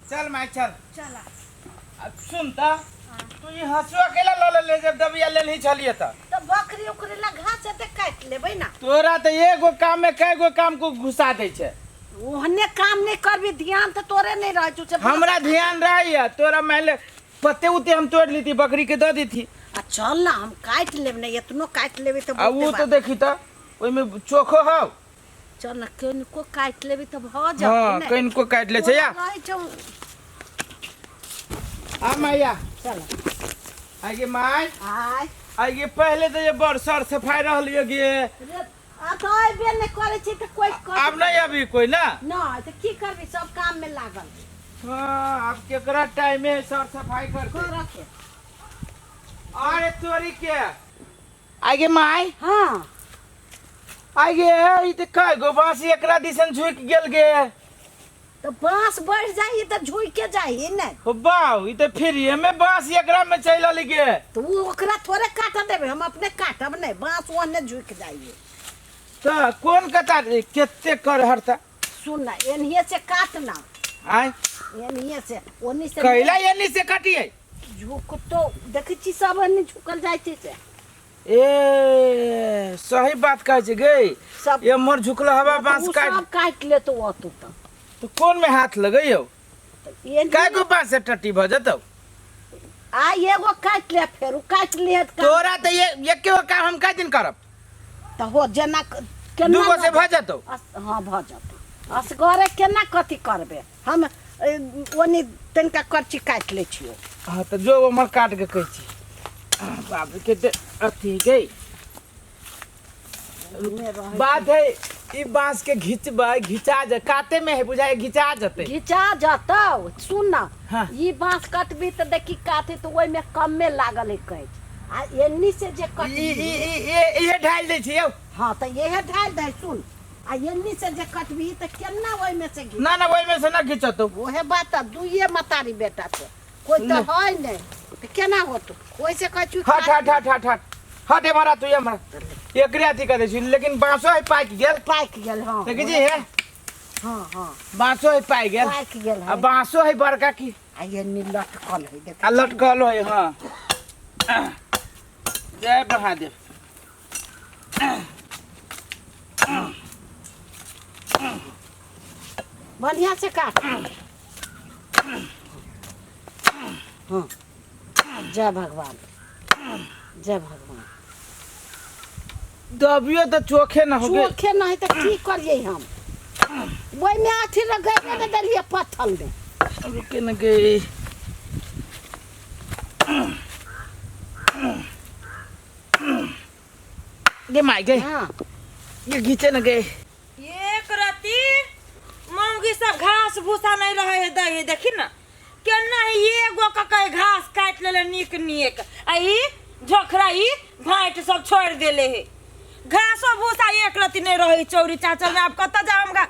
चल माई चल चला अब सुन त तू ये हंसुआ अकेला ले जब दबिया ले नहीं चलिए त तो बकरी उकरी ला घास ते काट लेबै ना। तोरा त एगो काम में कई गो काम को घुसा दे छे। ओहने काम नहीं करबी ध्यान तो तोरे नहीं रह जुचे हमरा ध्यान रही तोरा मैले पत्ते उते हम तोड़ ली थी बकरी के दे दी थी। चल ना हम काट लेब नहीं इतनो काट लेबे तो अब वो तो देखी त ओइ में चोखो हो। चल ना केन को काट लेबे तो भ जा। हां केन को काट ले छै या आ माया चल आगे माय आय आगे पहले तो ये बरसर सफाई रहल ये गे आ तो आइ बे नहीं करे छी तो कोई कर अब नहीं अभी कोई ना ना तो की करबी सब काम में लागल। हां अब केकरा टाइम में सर सफाई कर रखे अरे तोरी के आगे माय हां आगे ई त कई गो बांस एकरा दिसन झुक गेल गे तो बांस बढ़ जाई तो झुई के जाई ने। हो बाऊ ई त फिर ये में बांस एकरा में चल आली गे तो वो ओकरा थोड़े काट देबे हम अपने काटब नहीं बांस ओने झुक जाई। त कौन कता केते कर हरता सुन ना एनहिए से काटना आय एनहिए से ओनी से कैला एनी से काटिए झुक तो देखै छी सब एनी झुकल जाय छै से ए सही बात कह छै गे सब ये मोर झुकला हवा बांस काट सब काट ले तो वो तो कौन में हाथ लगइयो ये काय गो बांस से टट्टी भ जतौ आ एगो काट ले फेर काट ले तोरा त ये एके गो काम हम काय दिन करब तो हो जना केना दूगो से भ जतौ। हां भ जतौ असगरे केना कथि करबे हम ओनी तनका करची काट ले छियो। हां त जो हमर काट के कहै छी बाप के अथी गई बात है ई बांस के घिचबा घिचा जा काटे में है बुझाए घिचा जते घिचा जतौ सुन ना हाँ। ई बांस कटबी त देखी काटे तो ओइ में कम में लागल है कहीं आ एन्नी से जे कटबी ये ढाल दे छी यौ। हां त ये ढाल दे सुन आ एन्नी से जे कटबी त केना ओइ में से घिच ना ना ओइ में से ना घिचतो ओहे बात दुइये मतारी बेटा से कोई तो है नहीं त केना होतो कोई से कह छु हट हट हट हट हट हट मारा तू ये मारा एकरे अथी कर दे छी लेकिन बांसो है पाक गेल हां देख जी है हां हां बांसो है पाक गेल अब बांसो है बड़का की आ ये नी लटकल है देख आ लटकल है हां जय महादेव बढ़िया से काट हाँ जय भगवान जय भगवान दबियो तो चोखे ना हो गए चोखे नहीं तो की करिए हम वही में आठी लगे के दलिए पत्थर में रुके न गए ये माय गए हाँ ये घीचे न गए एक रति मौगी सब घास भूसा नहीं रहे है दही देखी ना केना ये गो ककई घास काट लेले नीक नीक आई झोखरा ई भांट सब छोड़ देले है घासो भूसा एक रति नहीं रहे चौरी चाचल में अब कत जाम गा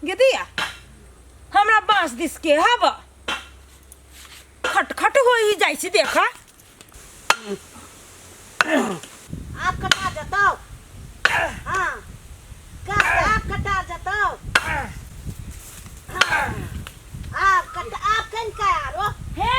गिदिया हमरा बांस दिस के हब खटखट हो ही जाई छी देखा आप कटा जताओ हाँ का आप कटा जताओ हाँ आप कन का यारो हे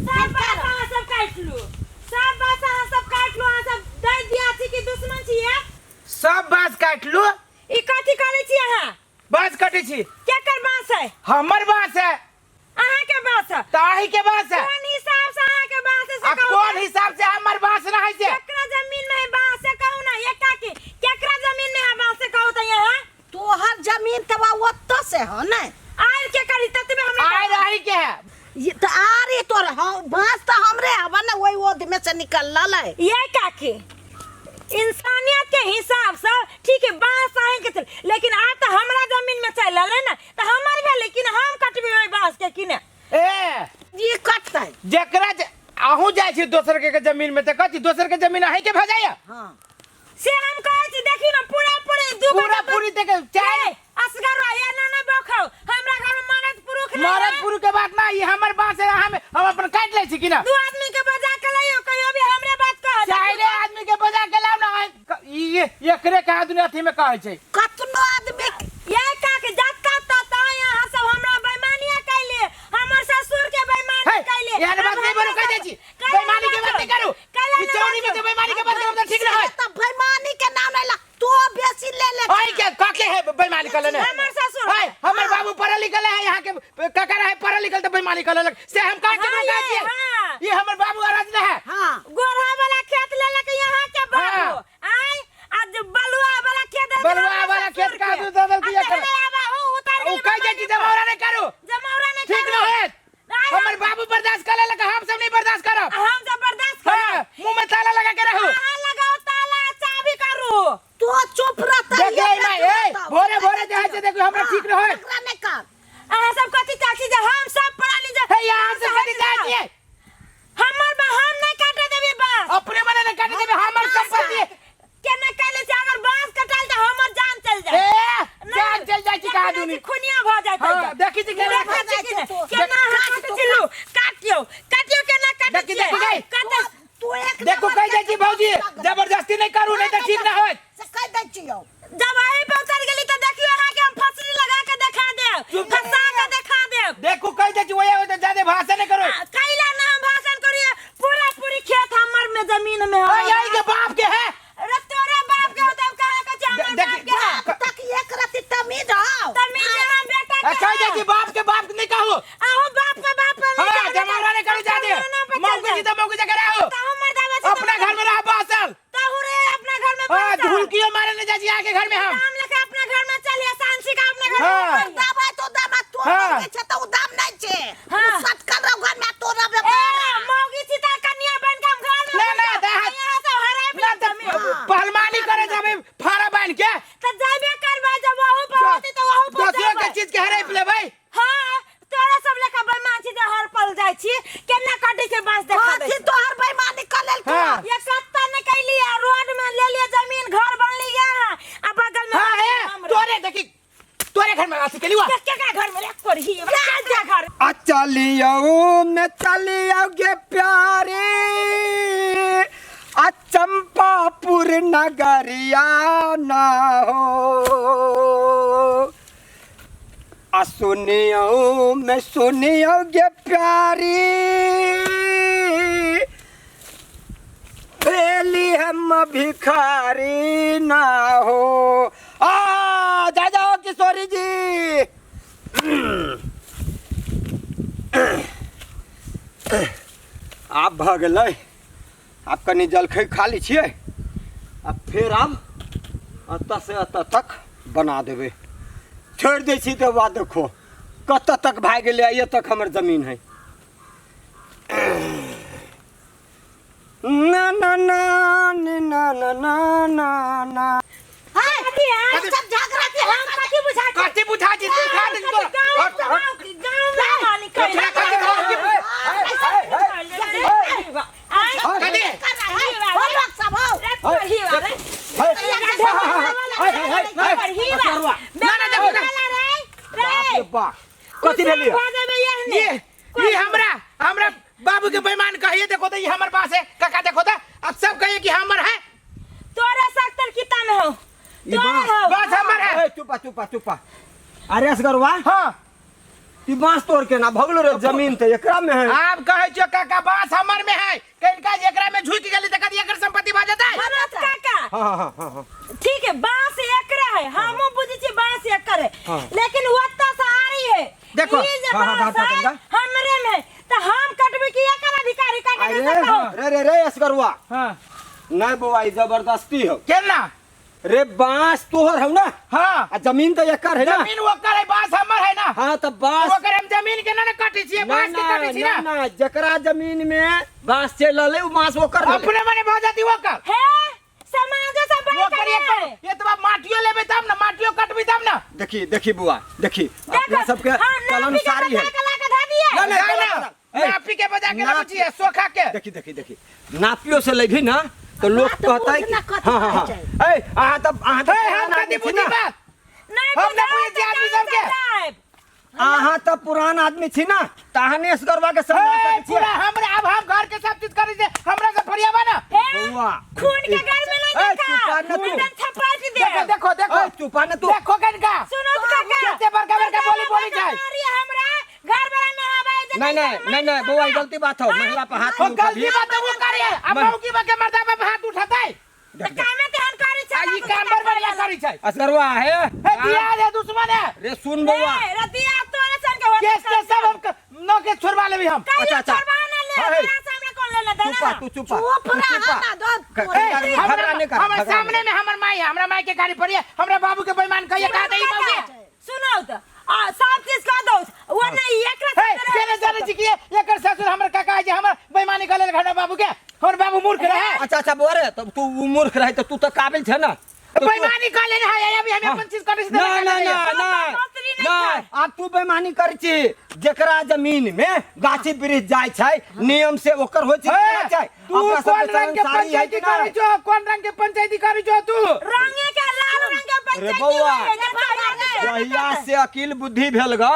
सब बासा सब काट लो सब बासा सब काट लो सब दे दिया छी कि दुश्मन छी है सब बांस काट लो ई कथि करे छी अहाँ बांस काटे छी केकर बांस है हमर बांस है अहाँ के बांस है ताही के बांस है कौन हिसाब से अहाँ के बांस है से अब कौन हिसाब से हमर बांस रहे छे केकरा जमीन में है बांस है कहू ना ये काकी केकरा जमीन में है बांस है कहू त यहाँ तोहर जमीन तबा ओत्तो से हो ना आर के करी तत में हमरा आय रही के है ये तो आ रे तोर बांस तो हमरे हवा ना वही ओद में से निकल ला ये काकी इंसानियत के हिसाब से ठीक है बांस आए के चल लेकिन आ तो हमरा जमीन में चल ले ना तो हमर भी लेकिन हम कटबे ओई बांस के किने ए ये कटतै जेकरा आहू जाय छी दोसर के जमीन में त कथि दोसर के जमीन आहे के भजाया हां से हम कहै छी देखी ना पूरा पूरी तक चाहे असगर या ना बखौ हमरा घर में मरद पुरुष नहीं मरद पुरु के बात ना ये हमर बांस है हम अपन काट ले छी कि ना दू आदमी के बजा के लाइयो कहियो भी हमरे बात कह चाहे रे आदमी के बजा के लाव ना ये एकरे का आदमी अथी में कहै छै कतनो आदमी ये का के जात का ता यहाँ सब हमरा बेईमानी पढ़ा लिखल है यहाँ के काका रहे पढ़ा लिखल तो बेईमानी कर लग से हम का के हाँ, छिए हाँ। ये हमर बाबू आराज न है हाँ गोरहा वाला खेत ले लेके यहाँ के बाबू आई आज बलुआ वाला खेत बलुआ वाला खेत का दू दल किया कर ओ कह जे कि जमौरा नहीं करू जमौरा नहीं ठीक न है हमर बाबू बर्दाश्त कर लग हम सब नहीं बर्दाश्त करब हम जबरदस्त हां मुंह में ताला लगा के रहो हां लगाओ ताला चाबी करू तू चुप रहता देखे मां ए भोरे भोरे जहां से देखो हमरा ठीक न है एकरा नहीं कर आ सब कथि चाची जे हम सब पढ़ा लीजे हे यहां से कथि जाती है हमर बा हम नहीं काटे देबे बस अपने मने न काट देबे हमर संपत्ति केना कहले से अगर बांस कटाल त हमर जान चल जाए ए जान चल जाई छी कहा दूनी खुनिया भ जाए हां देखि छी केना केना हाथ चिल्लू काटियो केना काटे देखि देखि गई काटे तू एक देखो कह जाई छी भौजी जबरदस्ती नहीं करू नहीं तो ठीक ना होय से कह दै छियो जब आई पे उतर गेली त देखियो अहाँ के हम फसरी लगा के दिखा देब फसा के दिखा देब देखो कह जाई छी ओए तो ज्यादा भाषण नहीं करो कैला ना भाषण करिए पूरी खेत हमर में जमीन में है यही के बाप के है अरे तोरे बाप के होतब कहा के हमर बाप के है अब तक एक रति तमीज हो तमीज हम बेटा के कह जाई छी बाप के बाप नहीं कहो आहू बाप का बाप हां जमाना नहीं करू ज्यादा मौके जी तो मौके जगह रहो ताहू मर्दावा अपना घर में रह बासल ताहू रे अपना घर में हां धुलकियो मारे न जाई आके घर में हम हम लेके अपना घर में चलिए सांसी का अपने घर हाँ। में दाबा तो दाबा तो हाँ। के छ तो दाम नहीं छे हाँ। तू सट कर रहो घर में तो रबे ए मौगी सीता कन्या बन के हम घर में ना, ना, दा- यहाँ से हराए ना अपना तो जमीन पहलवानी करे जाबे फारा बांध के तो जाबे करबा जब वहु पर होती तो वहु पर दोसरो के जाबे। चीज के हराइ ले भाई हाँ तोरा सब लेका बेईमान छी जे हर पल जाय छी केना काटे से बांस देखा हां दे जी तो हर बेईमानी कर लेल तू हाँ। ये कत्ता ने कैली है रोड में ले लिए जमीन घर बन लिया आ बगल में हां है हमरे। तोरे देखी तोरे घर में आसी केलिवा के घर में एक पर ही क्या घर आ चलियो मैं चलियो गे प्यारे आ चंपापुर नगरिया ना हो आ सुनियो मैं सुनियो गे प्यारी बेली हम भिखारी ना हो आ जा जाओ किशोरी जी आप भऽ गेलै आप कनि जलखै खा लै छियै आ फेर आब एतऽ से एतऽ तक बना देबै छोड़ि दै छी तऽ बाद देखो कतऽ तक भए गेलै ये तक हमर जमीन है ना ना ना ना ना ना ना ना हाय सब झगड़ा के हम कथी बुझा कथि बुझा जी तू खा दे तो गांव में मालिक कथि कथि कथि हो लोग सब हो ना ना देखो बाप रे बाप कथी भेलियै ये हमरा बाबू के बेईमान कहिए देखो तो ये हमर पास है काका देखो तो अब सब कहिए कि हमर है तोरे सख्तर किता में हो बस हमर है ए चुपा चुपा चुपा अरे असगरवा हां ई बांस तोड़ के ना भगलो रे जमीन त एकरा में है आप कहे छो काका बास हमर में है कनका एकरा में झुक गेली त कदी एकर संपत्ति भ जाता है भरत काका हां हां हां ठीक है बांस एकरा है हमहु बुझी छी बांस एकर है हाँ। लेकिन वत्ता सहारी है देखो, ई जे हाँ, हाँ, बांस हाँ, है, हाँ, हमरे में त हम कटबे की एकर अधिकारी काटे अरे के कहो रे असगरवा हां नहीं बुआ ई जबरदस्ती हो केना रे बांस तोहर हो ना हां आ जमीन तो एकर है ना जमीन ओकर है बास हमर है ना हां त बांस ओकर हम जमीन के ना काटी छी बास के काटी छी ना ना जकरा जमीन में बांस चल रहले उ बांस ओकर है अपने मने भ जाती ओकर है समाज से बड़ी ओकर करे ये तो माटियो लेबे तब ना माटियो कटबे तब ना देखी देखी बुआ देखी अपना सबके कलम सारी है ना ना नापी के बजा के रखी है सोखा के देखी देखी देखी नापियो से लेभी ना तो लोग कहता है कि हां हां हां ए आहा त हम कदी बुझी बात हम ना बुझी आदमी सब के आहा त पुरान आदमी छी ना तहने असगरवा के समझा सके छी पूरा हमरा अब हम घर के सब चीज करी से हमरा से फरियावा ना बुआ खून के घर में नहीं देखा चुपा खून थप्पड़ दे देखो देखो देखो चुपा न तू देखो कनका सुनो काका केते बड़का बड़का बोली जाए हमरा घर वाला में हवाई नहीं बुआ गलती बात हो महिला पे हाथ वो नहीं उठा गलती बात वो करे अब बहू की बात के मर्दा पे हाथ उठाता है कामे तेहन करी छै ई काम बड़ बढ़िया करी छै असगरवा है हे रतिया है दुश्मन है रे सुन बउआ ए, रतिया तोरे सन के होते केस से सब हम नो के छोड़वा लेबी हम अच्छा अच्छा। ले है। तेरा सामने कौन ले ले चुपा तू चुपा चुप रहा ना दो झगड़ा नहीं कर हमारे सामने में हमर माई है हमरा माई के गाड़ी पड़ी है हमरा बाबू के बेईमान कहिए का दे बाबू सुनो तो सब चीज कह दो वो नहीं एकरा हे केने जाने छी कि एकर ससुर हमर काका है जे हमर बेईमानी करे घर बाबू के हमर बाबू मूर्ख रहे अच्छा अच्छा बोरे तब तू मूर्ख रहे तो तू तो काबिल छे ना बेईमानी कर ले है अभी हमें अपन चीज करे ना ना ना ना अब तू बेईमानी कर छी जेकरा जमीन में गाछी वृक्ष जाय छै नियम से ओकर होय छै तू कौन रंग के पंचायती करै छो कौन रंग के पंचायती करै छो तू रंगे के लाल रंग के अरे पंचायती बउआ होय जहिया से अकील बुद्धि भेल ग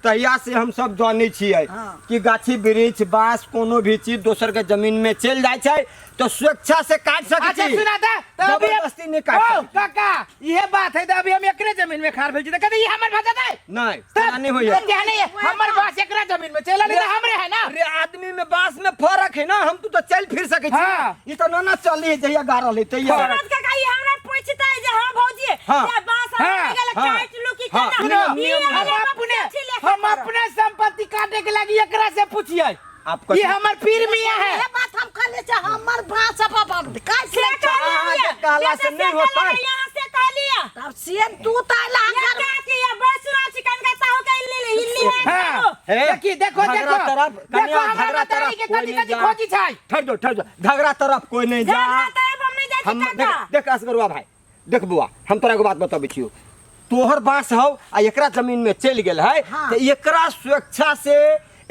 तहिया से हम सब जानै छियै कि गाछी वृक्ष बांस कोनो भी चीज दोसर के जमीन में चल जाय छै तो स्वेच्छा से काट सकै अच्छा छी सुना था तभी जबरदस्ती नहीं काट ओ सकती। काका ये बात है अभी हम एकरे जमीन में खार भेल छी त कदे ये हमर भाषा है नहीं तना नहीं होइए क्या नहीं है हमर बास एकरा जमीन में चला नहीं हमरे है ना अरे आदमी में बांस में फर्क है ना हम तो चल फिर सकै छी हाँ। ई तो ना चली है जहिया गारल है तहिया समझ का कही हमरा पूछता है जे हां भौजी हाँ। ये बास हाँ। हमरा गेल हाँ। काट लू की हाँ। केना नियम हम अपने संपत्ति काटे के लगी एकरा से पूछिए आपको ये हमर पीर मियां है ये बात हम कहले छै हमर भाषा बाबा कैसे से हाँ, कहला से नहीं होता है। यहां से कह लिया तब से तू ताला ये कर क्या किया बसुरा चिकन का ताऊ का हिल्ली है हां हे, देखी देखो झगड़ा देखो तरफ, देखो कनिया हमर झगड़ा बताई तरफ के कोई कथि नहीं कथि जा। खोजी छै ठहर जा झगड़ा तरफ कोई नहीं जा झगड़ा तरफ हम नहीं जाती हम काका देख देख असगरुआ भाई देख बुआ हम तोरा को बात बताबै छियो तोहर बांस हौ आ एकरा जमीन में चल गेल है हाँ। तो एकरा स्वेच्छा से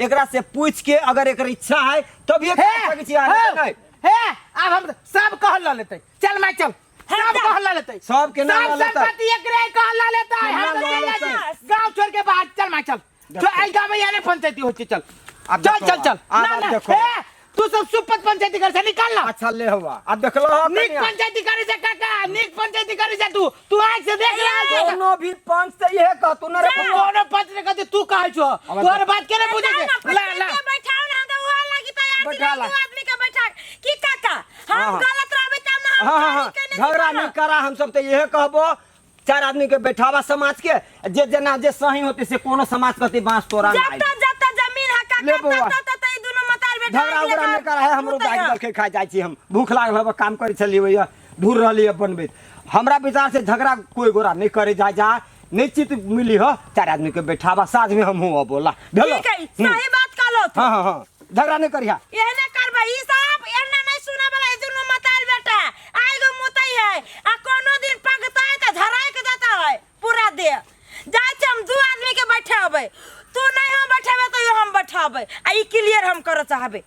एकरा से पूछ के अगर एकर इच्छा है तब ये कर सकै छी नहीं हे अब हम सब कह ल लेते चल मैं चल सब कह ल लेते सब के नाम सब लेता संपत्ति एकरे कह ल लेता है हम नाम तो लेता है। गांव छोड़ के बाहर चल मैं चल जो आई गांव में यानी पंचायती होती चल अब चल देखो, चल चल अब ना, ना, देखो। हे, तू सब सुपत पंचायती कर से निकाल ना अच्छा ले हुआ अब देख लो निक पंचायती करे से काका निक पंचायती करे से तू आंख से देख रहा है कोनो भी पंच से यह कह तू न रे कोनो पंच ने कहते तू कहे छो तोर बात के ना पूछे ला ला बैठाओ ना तो वो लगी तैयार बैठा ला। आदमी के बैठा की काका हाँ, हम हाँ। गलत रहबे तब ना हम हाँ हाँ हाँ कहने के झगड़ा नहीं करा हम सब तो यह कहबो चार आदमी के बैठावा समाज के जे जना जे सही होते से कोनो समाज कति बांस तोरा ना आई जब तक जमीन है ले काका बउआ। तब तक ई दोनों मतार बैठा झगड़ा उगड़ा नहीं करा है हमरो गाय दल के खा जाय छी हम भूख लागल हबे काम करे छलिए भैया धूर रहलिए बनबे हमरा विचार से झगड़ा कोई गोरा नहीं करे जा निश्चित मिली हो चार आदमी के बैठावा साथ में हम हुआ बोला भेलो ठीक है सही बात कहलो तू हां हां हां झगड़ा नहीं करिया एहने करबा ई सब एहने नहीं सुना वाला ई दोनों मतार बेटा आइगो मुतई है आ कोनो दिन पगता है त झराय के जाता है पूरा दे जाय छ हम दो आदमी के बैठाबे तू नहीं हम बैठाबे तो हम बैठाबे आ ई क्लियर हम कर चाहबे